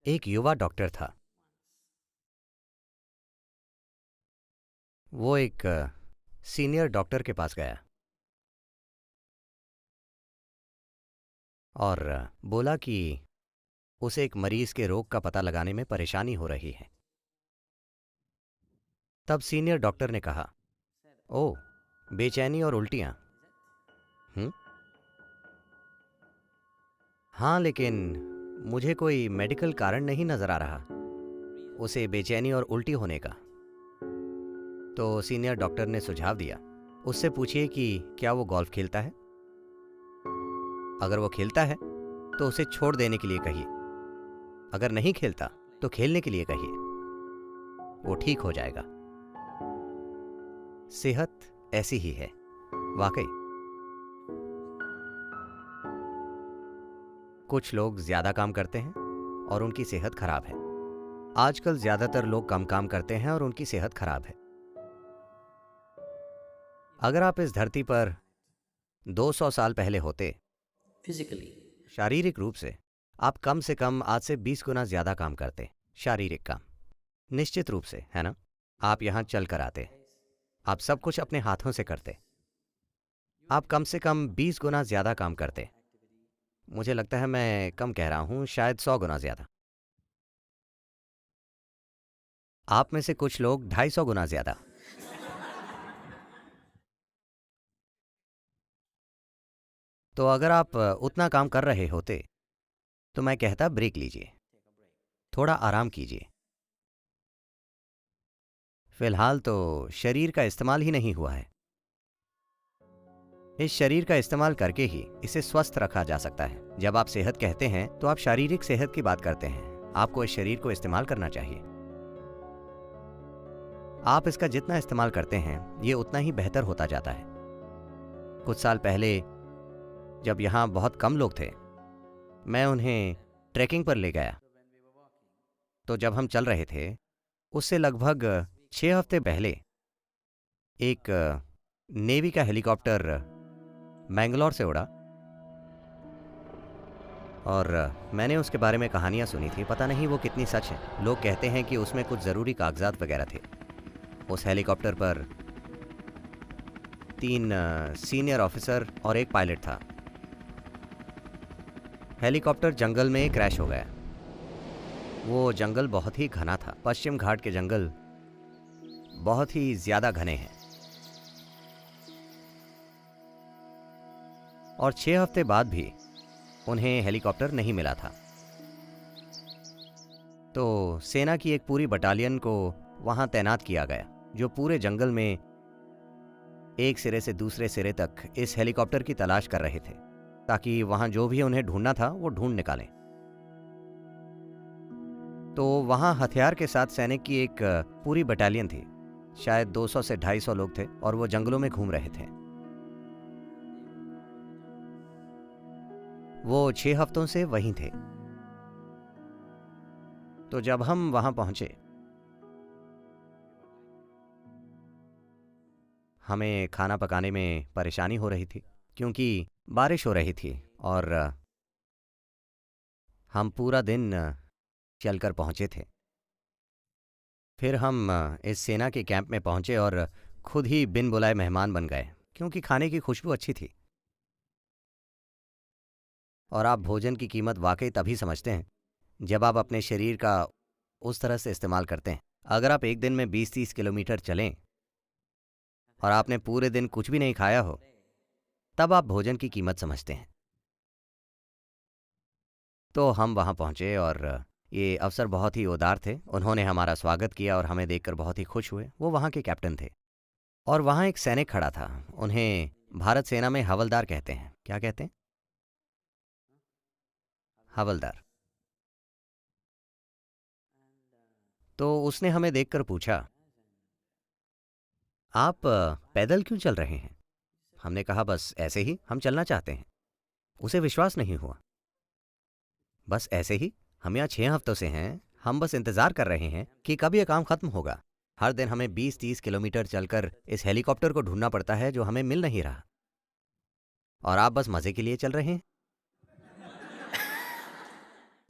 एक युवा डॉक्टर था। वो एक सीनियर डॉक्टर के पास गया और बोला कि उसे एक मरीज के रोग का पता लगाने में परेशानी हो रही है। तब सीनियर डॉक्टर ने कहा, ओह, बेचैनी और उल्टियाँ। हम्म। हाँ, लेकिन मुझे कोई मेडिकल कारण नहीं नजर आ रहा उसे बेचैनी और उल्टी होने का। तो सीनियर डॉक्टर ने सुझाव दिया, उससे पूछिए कि क्या वो गोल्फ खेलता है। अगर वो खेलता है तो उसे छोड़ देने के लिए कहिए। अगर नहीं खेलता तो खेलने के लिए कहिए, वो ठीक हो जाएगा। सेहत ऐसी ही है, वाकई। कुछ लोग ज्यादा काम करते हैं और उनकी सेहत खराब है। आजकल ज्यादातर लोग कम काम करते हैं और उनकी सेहत खराब है। अगर आप इस धरती पर 200 साल पहले होते, physically. शारीरिक रूप से कम आज से 20 गुना ज्यादा काम करते। शारीरिक काम, निश्चित रूप से, है ना। आप यहां चल कर आते, आप सब कुछ अपने हाथों से करते। आप कम से कम 20 गुना ज्यादा काम करते। मुझे लगता है मैं कम कह रहा हूं, शायद 100 गुना ज्यादा। आप में से कुछ लोग 250 गुना ज्यादा। तो अगर आप उतना काम कर रहे होते तो मैं कहता ब्रेक लीजिए, थोड़ा आराम कीजिए। फिलहाल तो शरीर का इस्तेमाल ही नहीं हुआ है। इस शरीर का इस्तेमाल करके ही इसे स्वस्थ रखा जा सकता है। जब आप सेहत कहते हैं तो आप शारीरिक सेहत की बात करते हैं। आपको इस शरीर को इस्तेमाल करना चाहिए। आप इसका जितना इस्तेमाल करते हैं ये उतना ही बेहतर होता जाता है। कुछ साल पहले जब यहाँ बहुत कम लोग थे, मैं उन्हें ट्रैकिंग पर ले गया। तो जब हम चल रहे थे, उससे लगभग 6 हफ्ते पहले एक नेवी का हेलीकॉप्टर मैंगलोर से उड़ा और मैंने उसके बारे में कहानियां सुनी थी। पता नहीं वो कितनी सच है। लोग कहते हैं कि उसमें कुछ ज़रूरी कागजात वगैरह थे। उस हेलीकॉप्टर पर 3 सीनियर ऑफिसर और एक पायलट था। हेलीकॉप्टर जंगल में क्रैश हो गया। वो जंगल बहुत ही घना था। पश्चिम घाट के जंगल बहुत ही ज़्यादा घने हैं। और 6 हफ्ते बाद भी उन्हें हेलीकॉप्टर नहीं मिला था। तो सेना की एक पूरी बटालियन को वहां तैनात किया गया, जो पूरे जंगल में एक सिरे से दूसरे सिरे तक इस हेलीकॉप्टर की तलाश कर रहे थे, ताकि वहां जो भी उन्हें ढूंढना था वो ढूंढ निकालें। तो वहां हथियार के साथ सैनिक की एक पूरी बटालियन थी। शायद 200 से 250 लोग थे और वो जंगलों में घूम रहे थे। वो 6 हफ्तों से वहीं थे। तो जब हम वहां पहुंचे, हमें खाना पकाने में परेशानी हो रही थी क्योंकि बारिश हो रही थी और हम पूरा दिन चलकर पहुंचे थे। फिर हम इस सेना के कैंप में पहुंचे और खुद ही बिन बुलाए मेहमान बन गए, क्योंकि खाने की खुशबू अच्छी थी। और आप भोजन की कीमत वाकई तभी समझते हैं जब आप अपने शरीर का उस तरह से इस्तेमाल करते हैं। अगर आप एक दिन में 20-30 किलोमीटर चलें और आपने पूरे दिन कुछ भी नहीं खाया हो, तब आप भोजन की कीमत समझते हैं। तो हम वहाँ पहुँचे और ये अफसर बहुत ही उदार थे। उन्होंने हमारा स्वागत किया और हमें देखकर बहुत ही खुश हुए। वो वहाँ के कैप्टन थे और वहाँ एक सैनिक खड़ा था। उन्हें भारत सेना में हवलदार कहते हैं। क्या कहते हैं? हवलदार। तो उसने हमें देखकर पूछा, आप पैदल क्यों चल रहे हैं? हमने कहा, बस ऐसे ही, हम चलना चाहते हैं। उसे विश्वास नहीं हुआ। बस ऐसे ही? हम यहाँ 6 हफ्तों से हैं। हम बस इंतजार कर रहे हैं कि कब ये काम खत्म होगा। हर दिन हमें 20-30 किलोमीटर चलकर इस हेलीकॉप्टर को ढूंढना पड़ता है जो हमें मिल नहीं रहा, और आप बस मजे के लिए चल रहे हैं।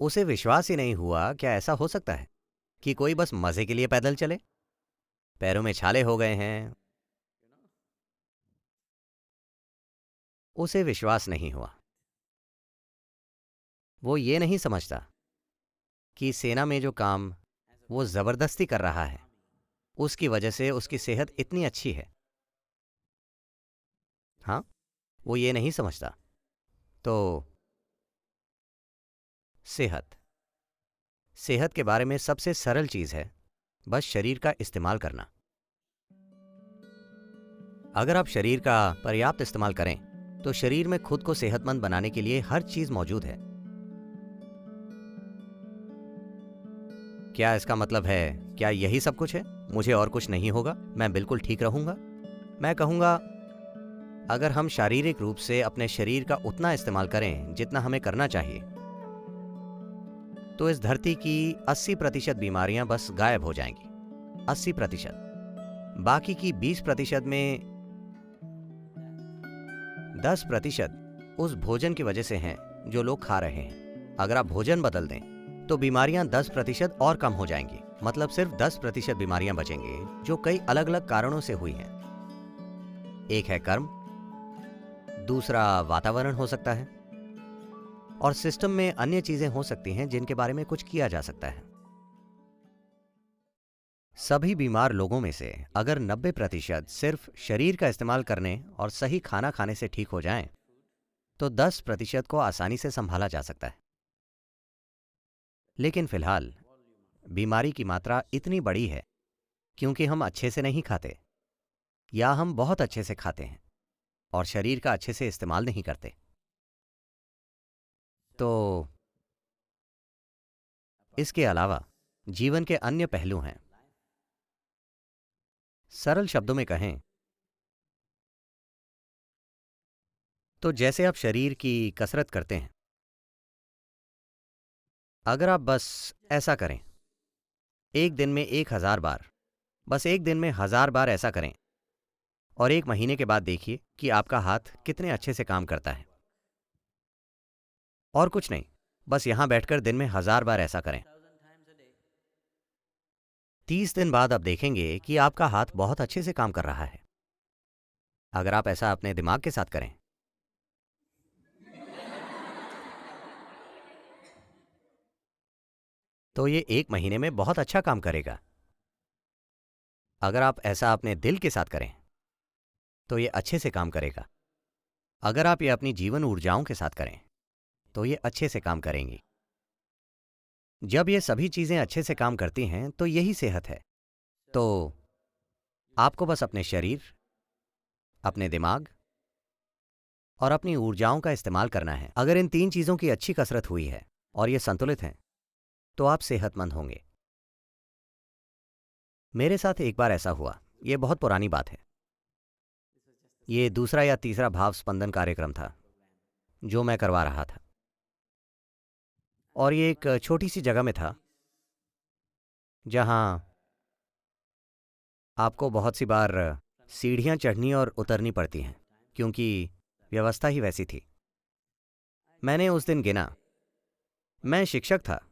उसे विश्वास ही नहीं हुआ, क्या ऐसा हो सकता है कि कोई बस मजे के लिए पैदल चले? पैरों में छाले हो गए हैं। उसे विश्वास नहीं हुआ। वो ये नहीं समझता कि सेना में जो काम वो जबरदस्ती कर रहा है, उसकी वजह से उसकी सेहत इतनी अच्छी है। हाँ, वो ये नहीं समझता। तो सेहत सेहत के बारे में सबसे सरल चीज है बस शरीर का इस्तेमाल करना। अगर आप शरीर का पर्याप्त इस्तेमाल करें तो शरीर में खुद को सेहतमंद बनाने के लिए हर चीज मौजूद है। क्या इसका मतलब है क्या यही सब कुछ है, मुझे और कुछ नहीं होगा, मैं बिल्कुल ठीक रहूंगा? मैं कहूंगा, अगर हम शारीरिक रूप से अपने शरीर का उतना इस्तेमाल करें जितना हमें करना चाहिए, तो इस धरती की 80% बीमारियां बस गायब हो जाएंगी। 80%। बाकी की 20% में 10% उस भोजन की वजह से हैं जो लोग खा रहे हैं। अगर आप भोजन बदल दें तो बीमारियां 10% और कम हो जाएंगी। मतलब सिर्फ 10% बीमारियां बचेंगी जो कई अलग अलग कारणों से हुई हैं। एक है कर्म, दूसरा वातावरण हो सकता है, और सिस्टम में अन्य चीजें हो सकती हैं जिनके बारे में कुछ किया जा सकता है। सभी बीमार लोगों में से अगर 90% सिर्फ शरीर का इस्तेमाल करने और सही खाना खाने से ठीक हो जाएं, तो 10% को आसानी से संभाला जा सकता है। लेकिन फिलहाल बीमारी की मात्रा इतनी बड़ी है क्योंकि हम अच्छे से नहीं खाते, या हम बहुत अच्छे से खाते हैं और शरीर का अच्छे से इस्तेमाल नहीं करते। तो इसके अलावा जीवन के अन्य पहलू हैं। सरल शब्दों में कहें तो जैसे आप शरीर की कसरत करते हैं, अगर आप बस ऐसा करें एक दिन में 1000 बार, बस एक दिन में 1000 बार ऐसा करें, और 1 महीने के बाद देखिए कि आपका हाथ कितने अच्छे से काम करता है। और कुछ नहीं, बस यहां बैठकर दिन में 1000 बार ऐसा करें। 30 दिन बाद आप देखेंगे कि आपका हाथ बहुत अच्छे से काम कर रहा है। अगर आप ऐसा अपने दिमाग के साथ करें, तो ये 1 महीने में बहुत अच्छा काम करेगा। अगर आप ऐसा अपने दिल के साथ करें, तो ये अच्छे से काम करेगा। अगर आप ये अपनी जीवन ऊर्जाओं के साथ करें, तो ये अच्छे से काम करेंगी। जब ये सभी चीजें अच्छे से काम करती हैं, तो यही सेहत है। तो आपको बस अपने शरीर, अपने दिमाग और अपनी ऊर्जाओं का इस्तेमाल करना है। अगर इन 3 चीजों की अच्छी कसरत हुई है और ये संतुलित हैं, तो आप सेहतमंद होंगे। मेरे साथ एक बार ऐसा हुआ, ये बहुत पुरानी बात है। ये दूसरा या तीसरा भाव स्पंदन कार्यक्रम था जो मैं करवा रहा था, और ये एक छोटी सी जगह में था जहां आपको बहुत सी बार सीढ़ियां चढ़नी और उतरनी पड़ती हैं, क्योंकि व्यवस्था ही वैसी थी। मैंने उस दिन गिना, मैं शिक्षक था,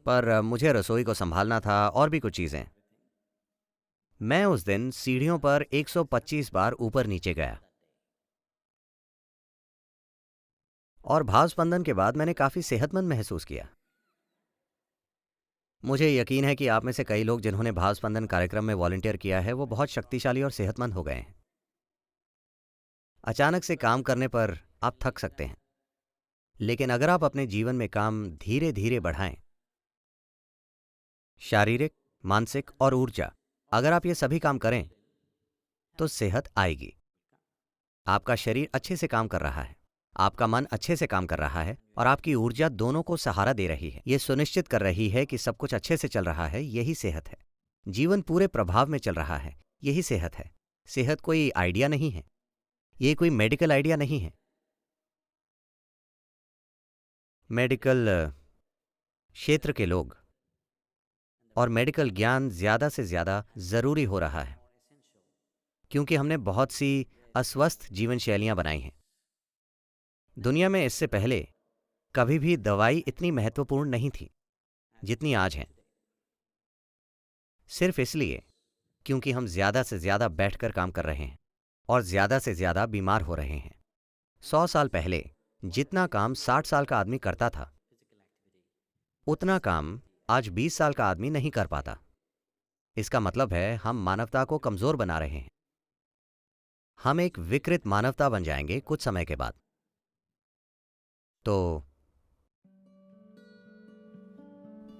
पर मुझे रसोई को संभालना था और भी कुछ चीजें। मैं उस दिन सीढ़ियों पर 125 बार ऊपर नीचे गया, और भाव स्पंदन के बाद मैंने काफी सेहतमंद महसूस किया। मुझे यकीन है कि आप में से कई लोग जिन्होंने भाव स्पंदन कार्यक्रम में वॉलंटियर किया है, वो बहुत शक्तिशाली और सेहतमंद हो गए हैं। अचानक से काम करने पर आप थक सकते हैं, लेकिन अगर आप अपने जीवन में काम धीरे धीरे बढ़ाएं, शारीरिक, मानसिक और ऊर्जा, अगर आप ये सभी काम करें, तो सेहत आएगी। आपका शरीर अच्छे से काम कर रहा है, आपका मन अच्छे से काम कर रहा है, और आपकी ऊर्जा दोनों को सहारा दे रही है। ये सुनिश्चित कर रही है कि सब कुछ अच्छे से चल रहा है। यही सेहत है। जीवन पूरे प्रभाव में चल रहा है। यही सेहत है। सेहत कोई आइडिया नहीं है, ये कोई मेडिकल आइडिया नहीं है। मेडिकल क्षेत्र के लोग और मेडिकल ज्ञान ज्यादा से ज्यादा जरूरी हो रहा है, क्योंकि हमने बहुत सी अस्वस्थ जीवन शैलियां बनाई हैं। दुनिया में इससे पहले कभी भी दवाई इतनी महत्वपूर्ण नहीं थी जितनी आज है, सिर्फ इसलिए क्योंकि हम ज्यादा से ज्यादा बैठकर काम कर रहे हैं और ज्यादा से ज्यादा बीमार हो रहे हैं। 100 साल पहले जितना काम 60 साल का आदमी करता था, उतना काम आज 20 साल का आदमी नहीं कर पाता। इसका मतलब है हम मानवता को कमजोर बना रहे हैं। हम एक विकृत मानवता बन जाएंगे कुछ समय के बाद। तो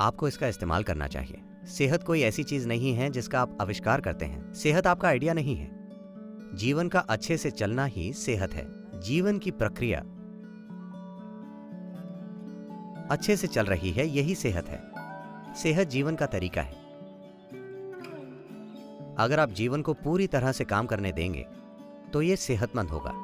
आपको इसका इस्तेमाल करना चाहिए। सेहत कोई ऐसी चीज नहीं है जिसका आप आविष्कार करते हैं। सेहत आपका आइडिया नहीं है। जीवन का अच्छे से चलना ही सेहत है। जीवन की प्रक्रिया अच्छे से चल रही है, यही सेहत है। सेहत जीवन का तरीका है। अगर आप जीवन को पूरी तरह से काम करने देंगे तो यह सेहतमंद होगा।